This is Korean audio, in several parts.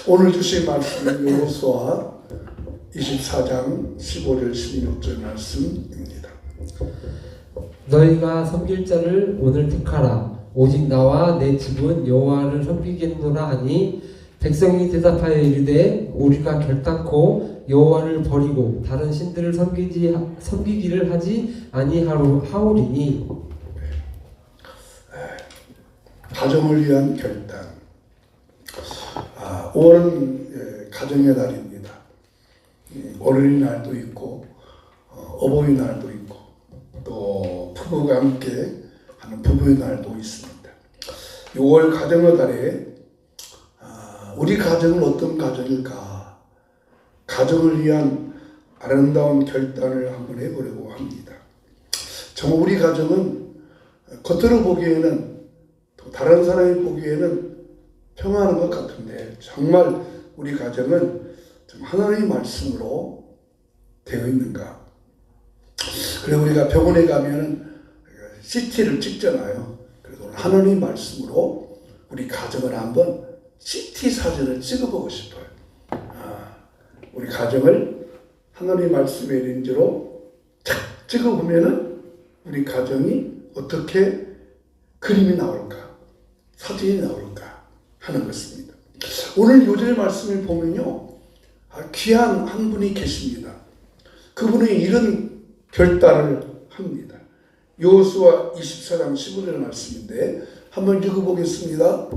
오늘 주신 말씀은 여호수아 24장 15절 16절 말씀입니다. 너희가 섬길 자를 오늘 택하라. 오직 나와 내 집은 여호와를 섬기겠노라 하니 백성이 대답하여 이르되 우리가 결단코 여호와를 버리고 다른 신들을 섬기기를 하지 아니하오리니. 가정을 위한 결단. 5월은 가정의 달입니다. 어린이날도 있고 어버이날도 있고 또 부부가 함께 하는 부부의 날도 있습니다. 6월 가정의 달에 우리 가정은 어떤 가정일까? 가정을 위한 아름다운 결단을 한번 해보려고 합니다. 정말 우리 가정은 겉으로 보기에는 또 다른 사람이 보기에는 평안한 것 같은데 정말 우리 가정은 좀 하나님의 말씀으로 되어 있는가? 그리고 우리가 병원에 가면 CT를 찍잖아요. 그래서 오늘 하나님의 말씀으로 우리 가정을 한번 CT 사진을 찍어보고 싶어요. 우리 가정을 하나님의 말씀의 렌즈로 착 찍어보면은 우리 가정이 어떻게 그림이 나올까, 사진이 나올까 하는 것입니다. 오늘 요절의 말씀을 보면요, 귀한 한 분이 계십니다. 그분이 이런 결단을 합니다. 여호수아 24장 15절 말씀인데 한번 읽어보겠습니다.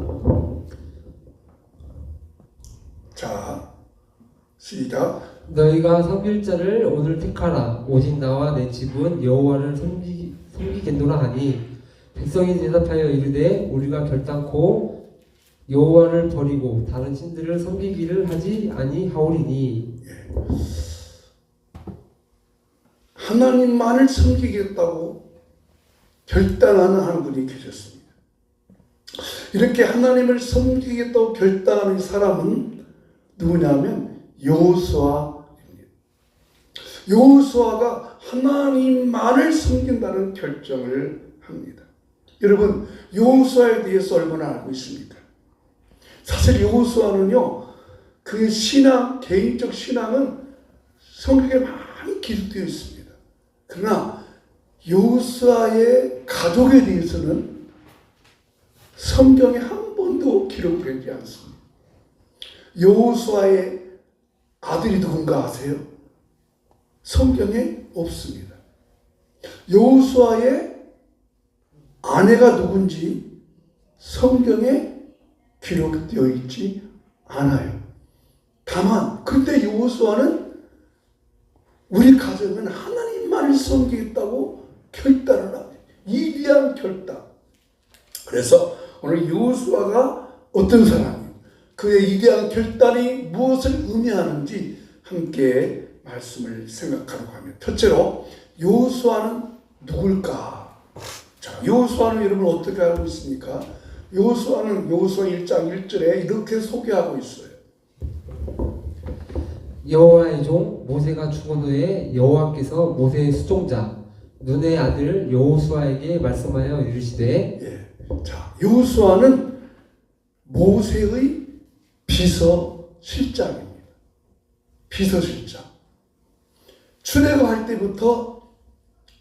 자, 시작. 너희가 섬길 자를 오늘 택하라. 오직 나와 내 집은 여호와를 섬기겠노라 하니 백성이 대답하여 이르되 우리가 결단코 여호와를 버리고 다른 신들을 섬기기를 하지 아니하오리니. 하나님만을 섬기겠다고 결단하는 한 분이 계셨습니다. 이렇게 하나님을 섬기겠다고 결단하는 사람은 누구냐면 여호수아입니다. 여호수아가 하나님만을 섬긴다는 결정을 합니다. 여러분, 여호수아에 대해서 얼마나 알고 있습니까? 사실 여호수아는요, 그의 신앙, 개인적 신앙은 성경에 많이 기록되어 있습니다. 그러나 여호수아의 가족에 대해서는 성경에 한 번도 기록되지 않습니다. 여호수아의 아들이 누군가 아세요? 성경에 없습니다. 여호수아의 아내가 누군지 성경에 기록되어 있지 않아요. 다만 그런데 여호수아는 우리 가정은 하나님만을 섬기겠다고 결단을 합니다. 위대한 결단. 그래서 오늘 여호수아가 어떤 사람이에요? 그의 위대한 결단이 무엇을 의미하는지 함께 말씀을 생각하려고 합니다. 첫째로 여호수아는 누굴까? 자, 여호수아는 여러분 어떻게 알고 있습니까? 여호수아는 여호수아 1장 1절에 이렇게 소개하고 있어요. 여호와의 종 모세가 죽은 후에 여호와께서 모세의 수종자 눈의 아들 여호수아에게 말씀하여 이르시되. 자, 여호수아는 모세의 비서실장입니다. 비서실장. 출애굽할 때부터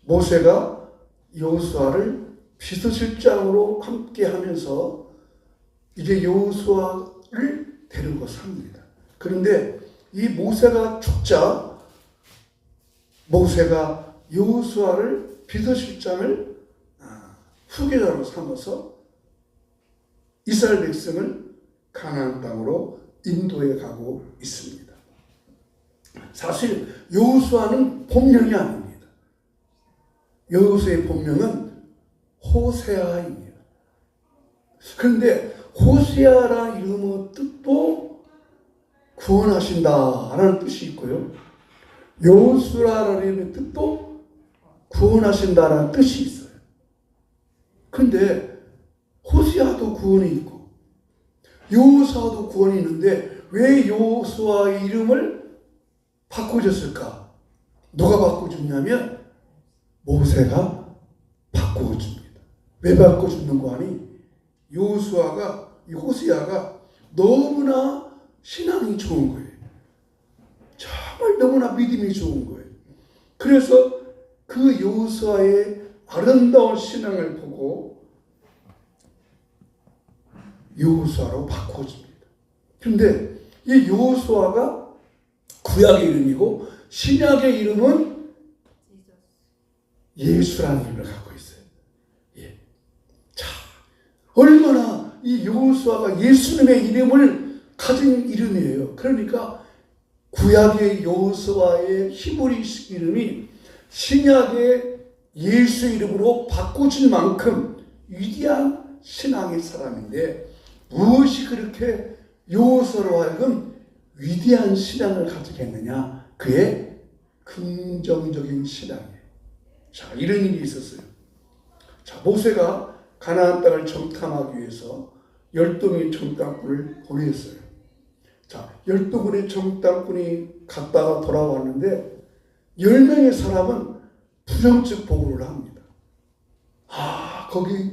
모세가 여호수아를 비서실장으로 함께 하면서 이제 여호수아를 데리고 삽니다. 그런데 이 모세가 죽자 모세가 여호수아를 비서실장을 후계자로 삼아서 이스라엘 백성을 가나안 땅으로 인도해 가고 있습니다. 사실 여호수아는 본명이 아닙니다. 여호수아의 본명은 호세아입니다. 그런데 호세아라는 이름의 뜻도 구원하신다라는 뜻이 있고요. 여호수아라는 이름의 뜻도 구원하신다라는 뜻이 있어요. 그런데 호세아도 구원이 있고 여호수아도 구원이 있는데 왜 여호수아의 이름을 바꿔줬을까? 누가 바꿔줬냐면 모세가 바꿔줍니다. 왜 바꿔주는 거 아니? 여호수아가, 이 호세아가 너무나 신앙이 좋은 거예요. 정말 너무나 믿음이 좋은 거예요. 그래서 그 여호수아의 아름다운 신앙을 보고 여호수아로 바꿔줍니다. 그런데 이 여호수아가 구약의 이름이고 신약의 이름은 예수라는 이름을 갖고 있어요. 예. 자, 얼마나 이 여호수아가 예수님의 이름을 가진 이름이에요. 그러니까 구약의 여호수아의 히브리 이름이 신약의 예수 이름으로 바꿔진 만큼 위대한 신앙의 사람인데 무엇이 그렇게 여호수아로 하여금 위대한 신앙을 가지게 했느냐? 그의 긍정적인 신앙이에요. 자, 이런 일이 있었어요. 자, 모세가 가나안 땅을 정탐하기 위해서 12명의 정탐꾼을 보냈어요. 자, 12군의 정탐꾼이 갔다가 돌아왔는데 10명의 사람은 부정적 보고를 합니다. 거기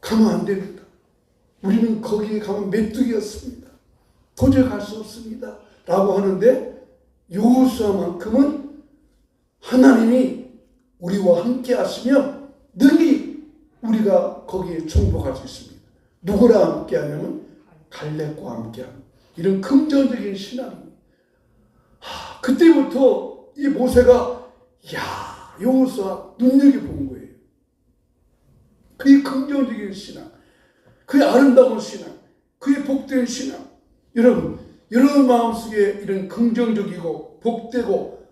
가면 안 됩니다. 우리는 거기에 가면 메뚜기였습니다. 도저히 갈 수 없습니다. 라고 하는데 여호수아만큼은 하나님이 우리와 함께 하시면 능히 우리가 거기에 정복할 수 있습니다. 누구랑 함께 하냐면 갈렙과 함께 합니다. 이런 긍정적인 신앙입니다. 그때부터 이 모세가 여호수아 눈여겨본 거예요. 그의 긍정적인 신앙, 그의 아름다운 신앙, 그의 복된 신앙. 여러분 마음속에 이런 긍정적이고 복되고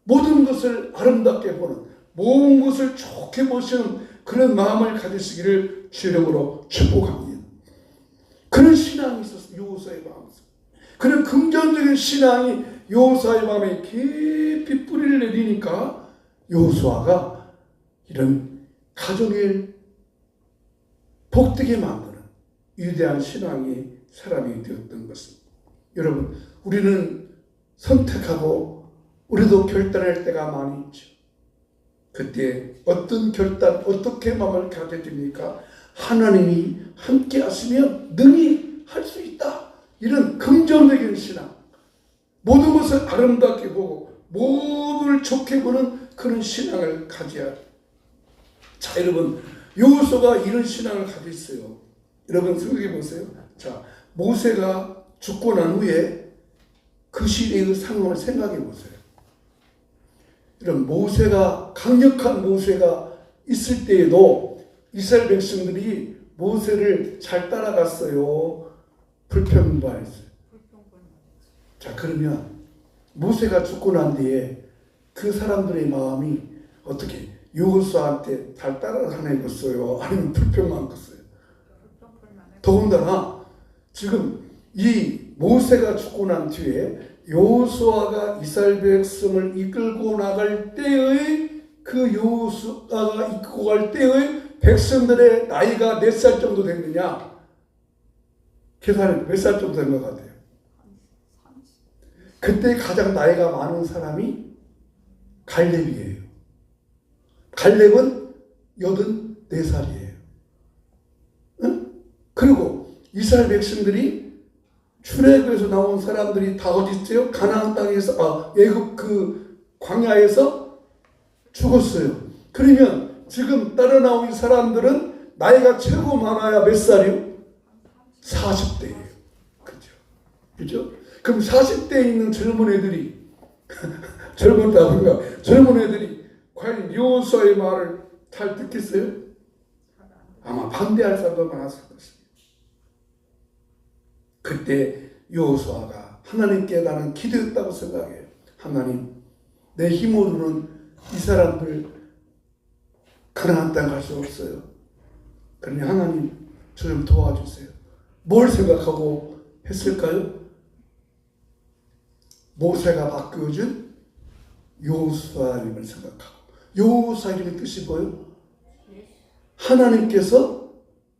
모든 것을 아름답게 보는, 모든 것을 좋게 보시는 그런 마음을 가지시기를 주님으로 축복합니다. 그런 신앙이 있었어요. 여호수아의 마음속에. 그런 긍정적인 신앙이 여호수아의 마음에 깊이 뿌리를 내리니까 여호수아가 이런 가정을 복되게 만드는 위대한 신앙의 사람이 되었던 것입니다. 여러분, 우리는 선택하고 우리도 결단할 때가 많이 있죠. 그때 어떤 결단, 어떻게 마음을 가져야 됩니까? 하나님이 함께 하시면 능히 할 수 있다. 이런 긍정적인 신앙. 모든 것을 아름답게 보고 모두를 좋게 보는 그런 신앙을 가져야 합니다. 자, 여러분, 여호수아가 이런 신앙을 가지고 있어요. 여러분 생각해 보세요. 자, 모세가 죽고 난 후에 그 시대의 상황을 생각해 보세요. 이런 모세가, 강력한 모세가 있을 때에도 이스라엘 백성들이 모세를 잘 따라갔어요? 불평불만했어요? 자, 그러면 모세가 죽고 난 뒤에 그 사람들의 마음이 어떻게 여호수아한테 잘 따라다녔어요? 아니면 불평만 했어요? 더군다나 지금 이 모세가 죽고 난 뒤에 여호수아가 이스라엘 백성을 이끌고 나갈 때의 그 여호수아가 이끌고 갈 때의 백성들의 나이가 몇 살 정도 됐느냐? 계산해 몇 살 정도 된 것 같아요? 그때 가장 나이가 많은 사람이 갈렙이에요. 갈렙은 84살이에요. 응? 그리고 이스라엘 백성들이 출애굽에서 나온 사람들이 다 어디 있어요? 가나안 땅에서 애굽 그 광야에서 죽었어요. 그러면 지금 따라 나온 사람들은 나이가 최고 많아야 몇 살이요? 40대예요. 그죠? 그럼 40대에 있는 젊은 애들이 젊은 애들이 과연 여호수아의 말을 잘 듣겠어요? 아마 반대할 사람도 많았을 것입니다. 그때 여호수아가 하나님께 나는 기도했다고 생각해요. 하나님, 내 힘으로는 이 사람들 가나안 땅 갈 수 없어요. 그러니 하나님, 저 좀 도와주세요. 뭘 생각하고 했을까요? 모세가 바꾸어준 여호수아님을 생각하고. 여호수아님의 뜻이 뭐예요? 하나님께서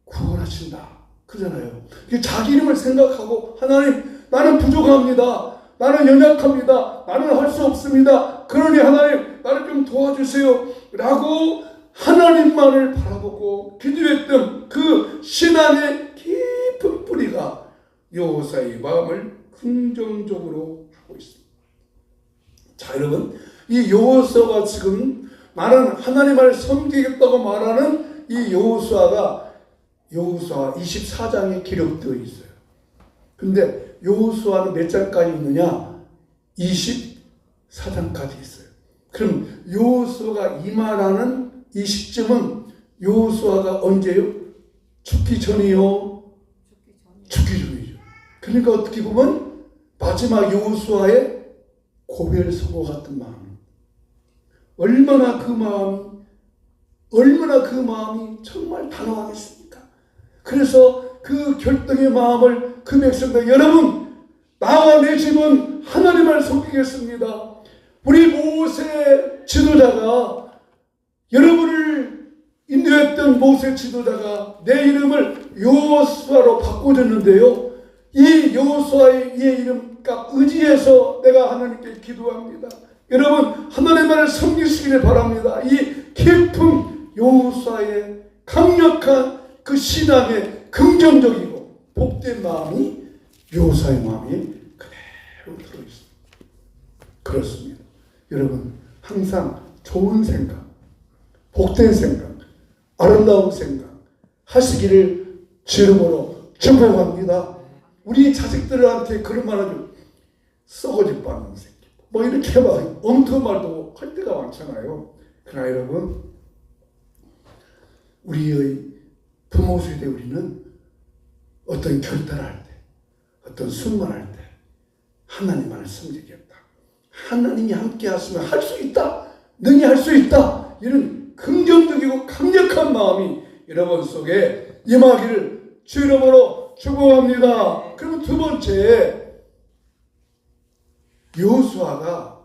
구원하신다. 그잖아요. 자기 이름을 생각하고 하나님, 나는 부족합니다. 나는 연약합니다. 나는 할 수 없습니다. 그러니 하나님, 나를 좀 도와주세요. 라고 하나님만을 바라보고 기도했던 그 신앙의 깊은 뿌리가 여호사의 마음을 긍정적으로 하고 있습니다. 자, 여러분, 이 여호수아가 지금 나는 하나님을 섬기겠다고 말하는 이 여호수아가 여호수아 24장에 기록되어 있어요. 근데 여호수아는 몇 장까지 있느냐? 24장까지 있어요. 그럼 여호수아가 이 말하는 이 시점은 여호수아가 언제요? 죽기 전이요? 죽기 전이죠. 그러니까 어떻게 보면 마지막 여호수아의 고별서고 같은 마음. 얼마나 그 마음이 정말 단호하겠습니까? 그래서 그 결정의 마음을 그 백성들, 여러분, 나와 내 집은 하나님을 섬기겠습니다. 우리 모세 지도자가, 여러분을 인도했던 모세 지도자가 내 이름을 여호수아로 바꿔줬는데요. 이 여호수아의 이름값 의지해서 내가 하나님께 기도합니다. 여러분, 하나님을 섬기시기를 바랍니다. 이 깊은 여호수아의 강력한 그 신앙의 긍정적이고 복된 마음이 여호수아의 마음이 그대로 들어있습니다. 그렇습니다. 여러분, 항상 좋은 생각, 복된 생각, 아름다운 생각 하시기를 주름으로 축복합니다. 우리 자식들한테 그런 말 하죠. 썩어질 뻔한 새끼. 뭐 이렇게 막 엉뚱한 말도 할 때가 많잖아요. 그러나 여러분, 우리의 부모 세대 우리는 어떤 결단을 할 때, 어떤 순간할 때 하나님만을 섬기겠다. 하나님이 함께 하시면 할 수 있다. 능히 할 수 있다. 이런 긍정적이고 강력한 마음이 여러분 속에 임하기를 주 이름으로 축복합니다. 그리고 두 번째, 여호수아가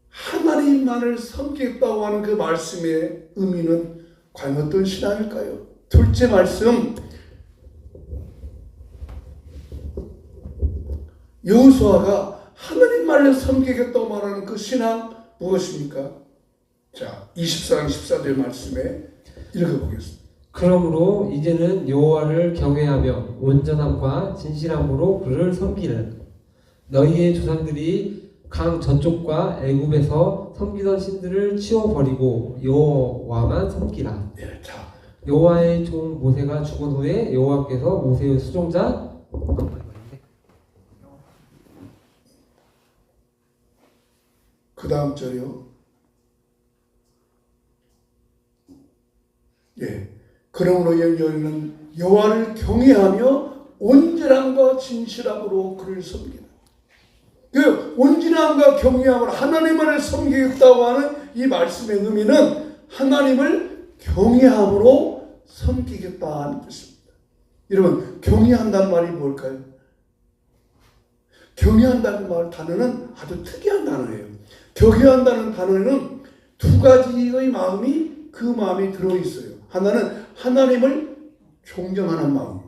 하나님만을 섬기겠다고 하는 그 말씀의 의미는 과연 어떤 신앙일까요? 둘째 말씀, 여호수아가 하나님만을 섬기겠다고 말하는 그 신앙 무엇입니까? 자, 24장 14절 말씀에 읽어보겠습니다. 그러므로 이제는 여호와를 경외하며 온전함과 진실함으로 그를 섬기는 너희의 조상들이 강 저쪽과 애굽에서 섬기던 신들을 치워버리고 여호와만 섬기라. 네, 자, 여호와의 종 모세가 죽은 후에 여호와께서 모세의 수종자 그 다음 절이요. 예. 그러므로 너희는 여호와를 경외하며 온전함과 진실함으로 그를 섬기라. 그 온전함과 경외함으로 하나님을 섬기겠다고 하는 이 말씀의 의미는 하나님을 경외함으로 섬기겠다는 뜻입니다. 여러분, 경외한다는 말이 뭘까요? 경외한다는 말 단어는 아주 특이한 단어예요. 경외한다는 단어에는 두 가지의 마음이 그 마음이 들어있어요. 하나는 하나님을 존경하는 마음,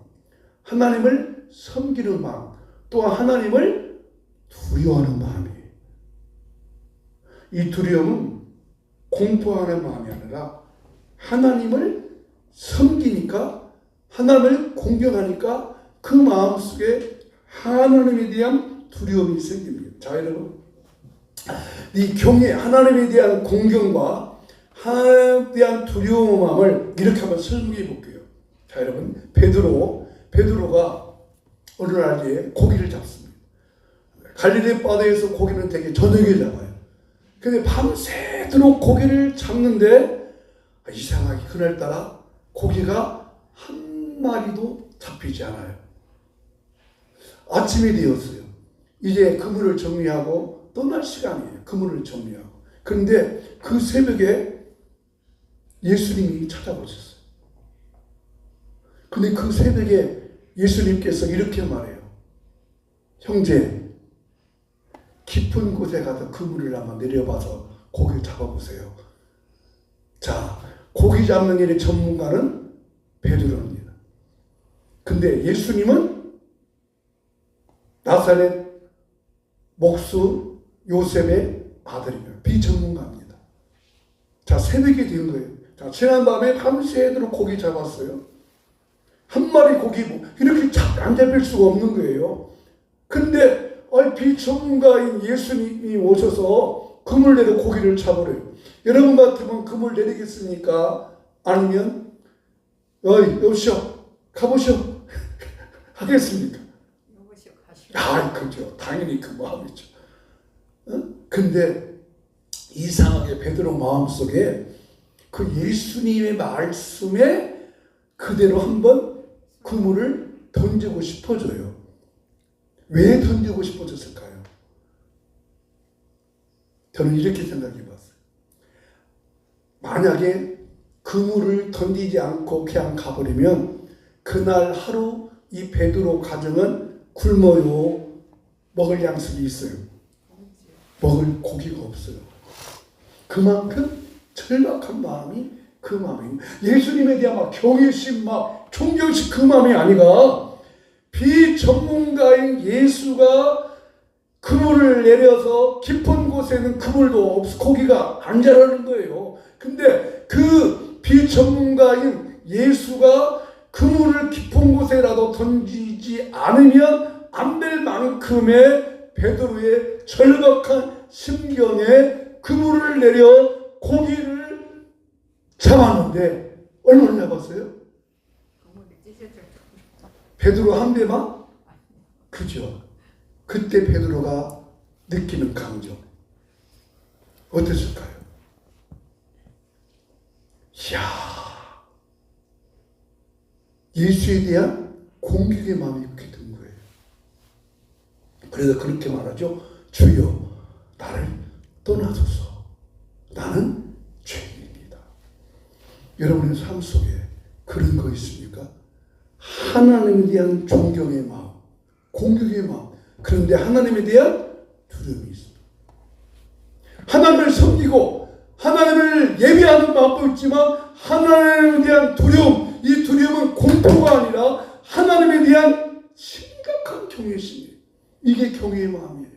하나님을 섬기는 마음, 또한 하나님을 두려워하는 마음이에요. 이 두려움은 공포하는 마음이 아니라 하나님을 섬기니까, 하나님을 공경하니까 그 마음속에 하나님에 대한 두려움이 생깁니다. 자, 여러분, 이 경외, 하나님에 대한 공경과 하나님에 대한 두려움의 마음을 이렇게 한번 설명해 볼게요. 자, 여러분, 베드로가 어느 날에 고기를 잡습니다. 갈릴리 바다에서 고기는 되게 저녁에 잡아요. 근데 밤새도록 고기를 잡는데 이상하게 그날따라 고기가 한 마리도 잡히지 않아요. 아침이 되었어요. 이제 그물을 정리하고 떠날 시간이에요. 그물을 정리하고. 그런데 그 새벽에 예수님이 찾아오셨어요. 근데 그 새벽에 예수님께서 이렇게 말해요. 형제, 깊은 곳에 가서 그물을 한번 내려봐서 고기를 잡아보세요. 자, 고기 잡는 일의 전문가는 베드로입니다. 근데 예수님은 나사렛 목수 요셉의 아들입니다. 비전문가입니다. 자, 새벽이 된 거예요. 자, 지난 밤에 밤새도록 고기 잡았어요. 한 마리 고기 뭐 이렇게 안 잡힐 수가 없는 거예요. 근데 비전문가인 예수님이 오셔서 금을 내려 고기를 잡으래요. 여러분 같으면 금을 내리겠습니까? 아니면 여보시오 가보시오 하겠습니까? 그죠. 당연히 그 마음이죠. 근데 이상하게 베드로 마음속에 그 예수님의 말씀에 그대로 한번 그물을 던지고 싶어져요. 왜 던지고 싶어졌을까요? 저는 이렇게 생각해 봤어요. 만약에 그물을 던지지 않고 그냥 가버리면 그날 하루 이 베드로 가정은 굶어요. 먹을 양식이 있어요. 먹을 고기가 없어요. 그만큼 절박한 마음이 그 마음이에요. 예수님에 대한 막 경외심, 막 존경심 그 마음이 아니라 비전문가인 예수가 그물을 내려서 깊은 곳에는 그물도 없어 고기가 안 자라는 거예요. 근데 그 비전문가인 예수가 그물을 깊은 곳에라도 던지지 않으면 안 될 만큼의 베드로의 절박한 심경에 그물을 내려 고기를 잡았는데 얼마나 잡았어요? 베드로 한 대만? 그죠. 그때 베드로가 느끼는 감정 어땠을까요? 이야, 예수에 대한 공격의 마음이 이렇게 든 거예요. 그래서 그렇게 말하죠. 주여 나를 떠나소서. 나는 죄인입니다. 여러분의 삶 속에 그런 거 있습니까? 하나님에 대한 존경의 마음, 공격의 마음. 그런데 하나님에 대한 두려움이 있습니다. 하나님을 섬기고 하나님을 예배하는 마음도 있지만 하나님에 대한 두려움, 이 두려움은 공포가 아니라 하나님에 대한 심각한 경외심이에요. 이게 경외의 마음이에요.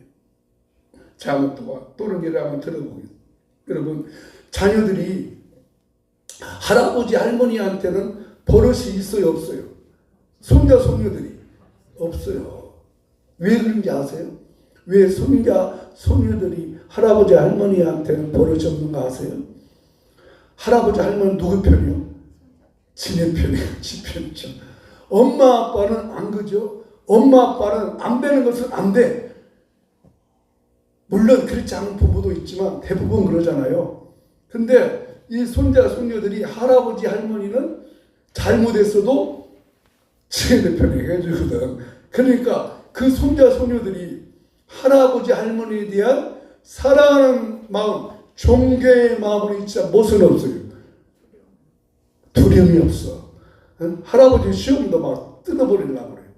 자, 또는 예를 한번 들어보겠습니다. 여러분, 자녀들이 할아버지 할머니한테는 버릇이 있어요, 없어요? 손자 손녀들이 없어요. 왜 그런지 아세요? 왜 손자 손녀들이 할아버지 할머니한테는 버릇이 없는 거 아세요? 할아버지 할머니는 누구 편이요? 지네 편이에요. 지 편이죠. 엄마 아빠는 안 그죠? 엄마 아빠는 안 되는 것은 안 돼. 물론 그렇지 않은 부부도 있지만 대부분 그러잖아요. 근데 이 손자 손녀들이 할아버지 할머니는 잘못했어도 지네 편에 해주거든. 그러니까 그 손자 손녀들이 할아버지 할머니에 대한 사랑하는 마음, 존경의 마음으로 있지 못은 없어요. 두려움이 없어. 할아버지 시험도 막 뜯어버리려고 그래요.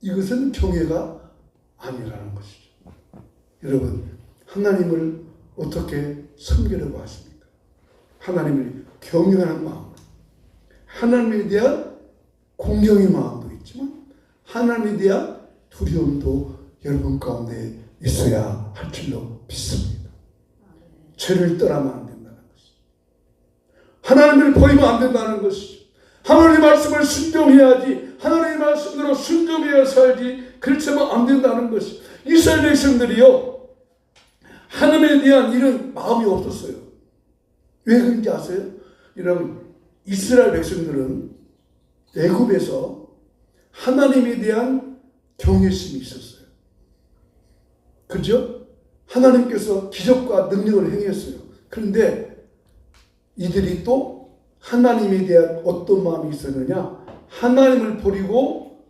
이것은 경외가 아니라는 것이죠. 여러분, 하나님을 어떻게 섬기려고 하십니까? 하나님을 경외하는 마음, 하나님에 대한 공경의 마음도 있지만 하나님에 대한 두려움도 여러분 가운데 있어야 할 줄로 믿습니다. 죄를 떠나면 안 된다는 것이죠. 하나님을 버리면 안 된다는 것이죠. 하나님의 말씀을 순종해야지, 하나님의 말씀대로 순종해야 살지, 그렇지만 안 된다는 것이죠. 이스라엘 백성들이요, 하나님에 대한 이런 마음이 없었어요. 왜 그런지 아세요? 여러분, 이스라엘 백성들은 애굽에서 하나님에 대한 경외심이 있었어요. 그죠? 하나님께서 기적과 능력을 행했어요. 그런데 이들이 또 하나님에 대한 어떤 마음이 있었느냐? 하나님을 버리고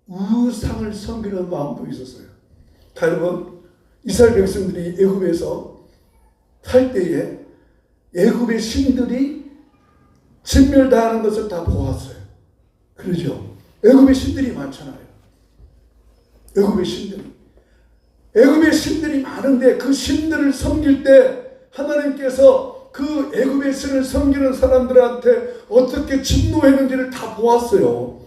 우상을 섬기는 마음도 있었어요. 여러분, 이스라엘 백성들이 애굽에서 살 때에 애굽의 신들이 진멸당하는 것을 다 보았어요. 그러죠? 애굽의 신들이 많잖아요. 애굽의 신들이 많은데 그 신들을 섬길 때 하나님께서 그 애굽의 신을 섬기는 사람들한테 어떻게 진노했는지를 다 보았어요.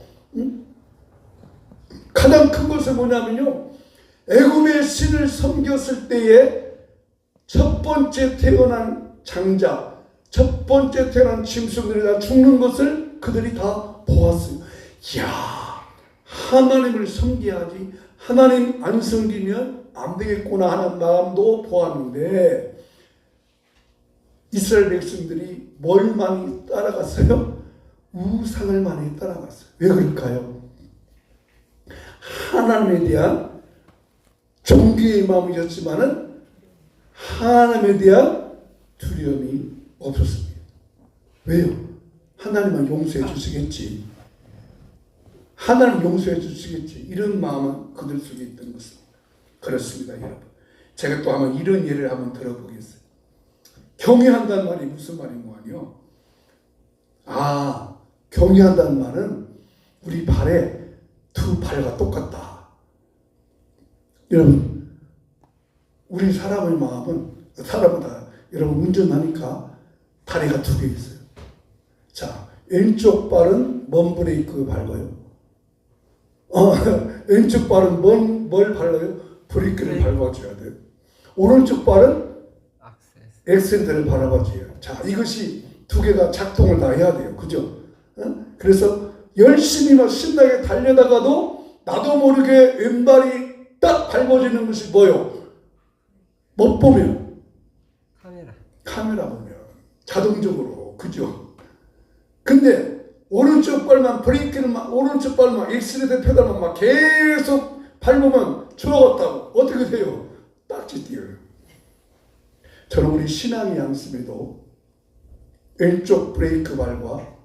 가장 큰 것은 뭐냐면요, 애굽의 신을 섬겼을 때에 첫 번째 태어난 장자, 첫 번째 태어난 짐승들이 다 죽는 것을 그들이 다 보았어요. 이야, 하나님을 섬겨야지 하나님 안 섬기면 안 되겠구나 하는 마음도 보았는데 이스라엘 백성들이 뭘 많이 따라갔어요? 우상을 많이 따라갔어요. 왜 그럴까요? 하나님에 대한 존귀의 마음이었지만은 하나님에 대한 두려움이 없었습니다. 왜요? 하나님은 용서해 주시겠지. 하나님 용서해 주시겠지. 이런 마음은 그들 속에 있던 것입니다. 그렇습니다, 여러분. 제가 또 한번 이런 예를 한번 들어보겠어요. 경외한다는 말이 무슨 말인가요? 경외한다는 말은 우리 발에 두 발과 똑같다. 여러분, 우리 사람의 마음은 사람마다 여러분 운전하니까 다리가 두 개 있어요. 자, 왼쪽 발은 뭔 브레이크 밟아요? 왼쪽 발은 뭘 밟아요? 브레이크를 밟아줘야 돼요. 오른쪽 발은 엑셀들을 밟아줘야 돼요. 자, 이것이 두 개가 작동을 다 해야 돼요. 그죠? 그래서 열심히 막 신나게 달려다가도 나도 모르게 왼발이 딱 밟아지는 것이 뭐요? 못 보면 카메라 보면 자동적으로. 그죠? 근데 오른쪽 발만 오른쪽 발만 엑셀레이터 페달만 막 계속 밟으면 좋았다고 어떻게 돼요? 딱지 뛰어요. 저는 우리 신앙의 양심에도 왼쪽 브레이크 발과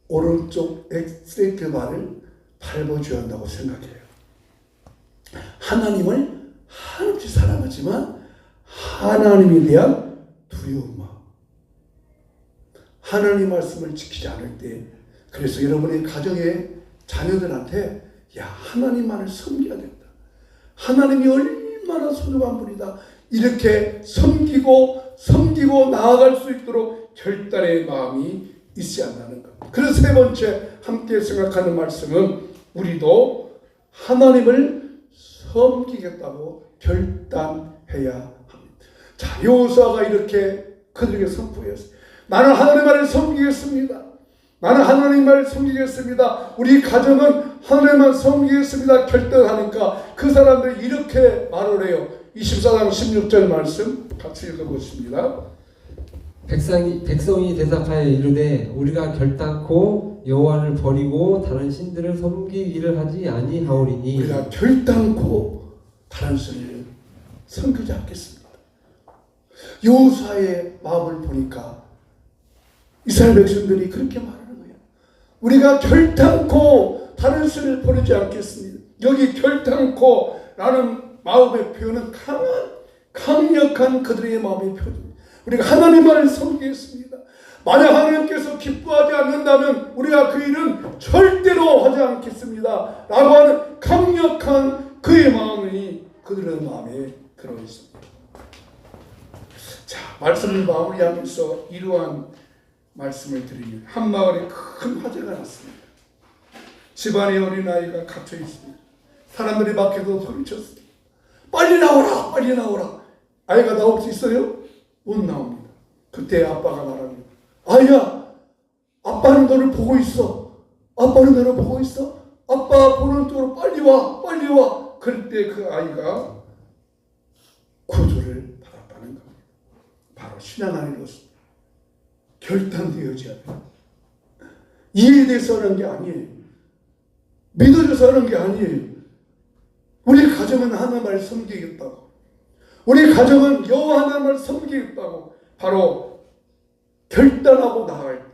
오른쪽 엑셀레이터 발을 밟아줘야 한다고 생각해요. 하나님을 한없이 사랑하지만 하나님에 대한 두려움 마음, 하나님 말씀을 지키지 않을 때, 그래서 여러분의 가정의 자녀들한테 하나님만을 섬겨야 된다. 하나님이 얼마나 소중한 분이다. 이렇게 섬기고 나아갈 수 있도록 결단의 마음이 있어야 한다는 것. 그래서 세 번째 함께 생각하는 말씀은 우리도 하나님을 섬기겠다고 결단해야 합니다. 자, 여호수아가 이렇게 그들에게 선포했어요. 나는 하나님만을 섬기겠습니다. 나는 하나님만을 섬기겠습니다. 우리 가정은 하나님만 섬기겠습니다. 결단하니까 그 사람들이 이렇게 말을 해요. 24장 16절 말씀 같이 읽어보십니다. 백성이 대답하여 이르되 우리가 결단코 여호와를 버리고 다른 신들을 섬기기를 하지 아니하오리니. 우리가 결단코 다른 신을 섬기지 않겠습니다. 여호수아의 마음을 보니까 이스라엘 백성들이 그렇게 말하는 거예요. 우리가 결단코 다른 신을 버리지 않겠습니다. 여기 결단코 라는 마음의 표현은 강력한 그들의 마음의 표현입니다. 우리가 하나님만을 섬기겠습니다. 만약 하나님께서 기뻐하지 않는다면 우리가 그 일은 절대로 하지 않겠습니다. 라고 하는 강력한 그의 마음이 그들의 마음에 들어있습니다. 자, 말씀을 마무리하면서 이러한 말씀을 드리면 한 마을에 큰 화재가 났습니다. 집안에 어린아이가 갇혀 있습니다. 사람들이 밖에서 소리쳤습니다. 빨리 나오라, 빨리 나오라. 아이가 나올 수 있어요? 못 나옵니다. 그때 아빠가 말합니다. 아이야, 아빠는 너를 보고 있어. 아빠는 너를 보고 있어. 아빠 보는 쪽으로 빨리 와, 빨리 와. 그럴 때 그 아이가 구조를 받았다는 겁니다. 바로 신앙 안으로서 결단되어져야 돼요. 이해돼서 하는 게 아니에요. 믿어져서 하는 게 아니에요. 우리 가정은 하나님을 섬기겠다고, 우리 가정은 여호와 하나님을 섬기겠다고 바로 결단하고 나아갈 때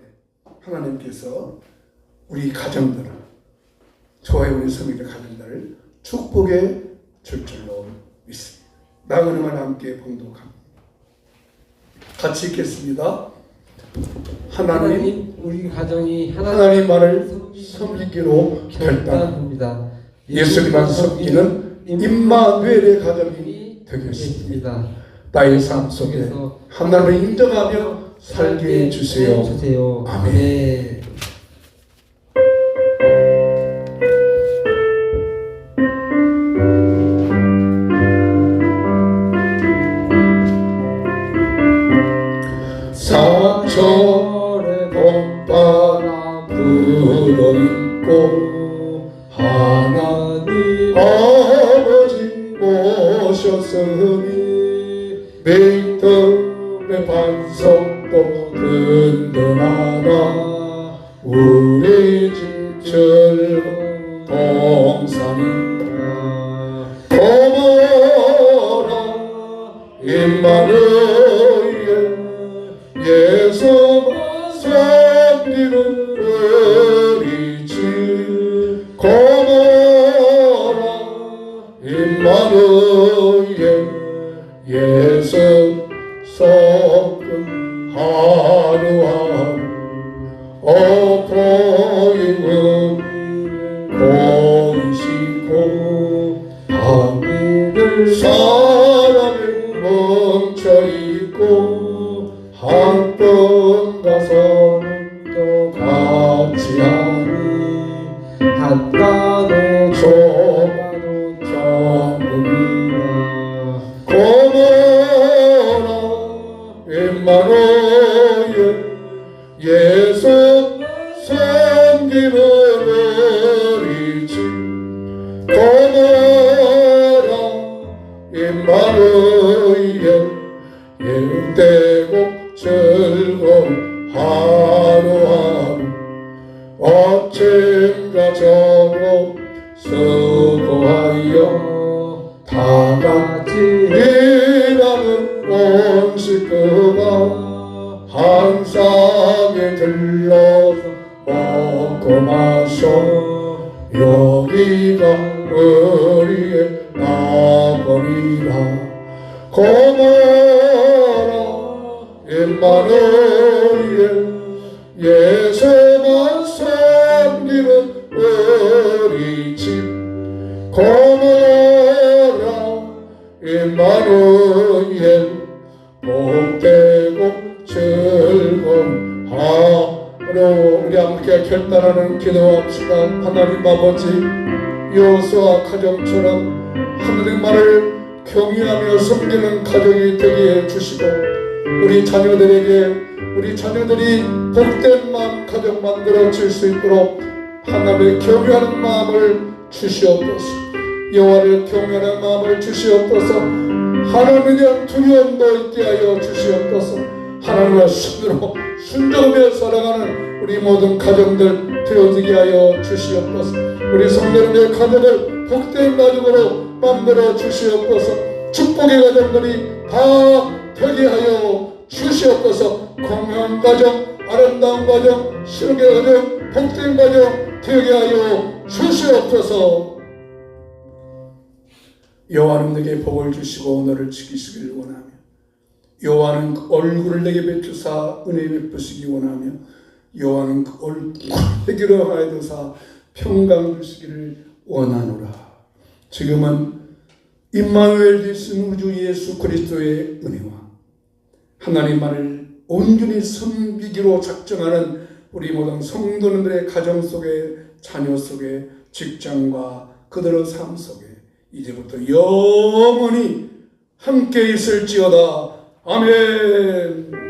하나님께서 우리 가정들을, 저와 우리 성도의 가정들을 축복해 줄 줄로 믿습니다. 나그네만 함께 봉독합니다. 같이 읽겠습니다. 하나님, 우리 가정이 하나님만을 섬기기로 결단합니다. 예수님만 섬기는 임마누엘의 가정이 되겠습니다. 나의 삶 속에 하나님을 인정하며 살게 해주세요. 아멘. 사철의 봄바람 불어있고 되었으니 믿음의 반석도 든든하다. 우리 집 즐거운 동산이다. 고마워라 임마누엘 예수만 섬기는 우리 집. 고마워라 임마누엘 예수 섞은 하루하루 보임은 보이시고 밤이들 사랑이 멈춰있고 한 번 가서는 또 같이 하니 한가도 좁아도 전부이다. 고마워라 임마누엘 예수 섬기는 우리 집. 고마워라 임마누엘 예대고 즐거운 하루하루. 어젠가 저녁 수고하여 다 같이 일하는 온 식구가 한 상에 들러서 먹고 마셔. 여기가 우리의 나벌이라. 고마워라 임마누엘 예수만 섬기는 우리 집. 고마워라 임마누엘 복되고 즐거운 하루. 우리 함께 결단하는 기도합시다. 하나님 아버지, 여호수아 가정처럼 하나님만을 경외하며 섬기는 가정이 되게 해주시고 우리 자녀들이 복된 마음 가정 만들어 줄 수 있도록 하나님을 경외하는 마음을 주시옵소서. 여호와를 경외하는 마음을 주시옵소서. 하나님에 대한 두려움도 있게 하여 주시옵소서. 하나님의 손으로 순종하며 살아가는 우리 모든 가정들 되어지게 하여 주시옵소서. 우리 성도님의 가정을 복된 가정으로 만들어 주시옵소서. 축복의 가정들이 다 되게 하여 주시옵소서. 건강한 가정, 아름다운 가정, 신의 가정, 복된 가정 되게 하여 주시옵소서. 여호와는 내게 복을 주시고 너를 지키시기를 원하며 여호와는 그 얼굴을 내게 비추사 은혜 베푸시기 원하며 여호와는 그 얼굴을 내게로 하여두사 평강 주시기를 원하노라. 지금은 임마누엘 되신 우주 예수 그리스도의 은혜와 하나님만을 온전히 섬기기로 작정하는 우리 모든 성도님들의 가정 속에, 자녀 속에, 직장과 그들의 삶 속에 이제부터 영원히 함께 있을지어다. 아멘.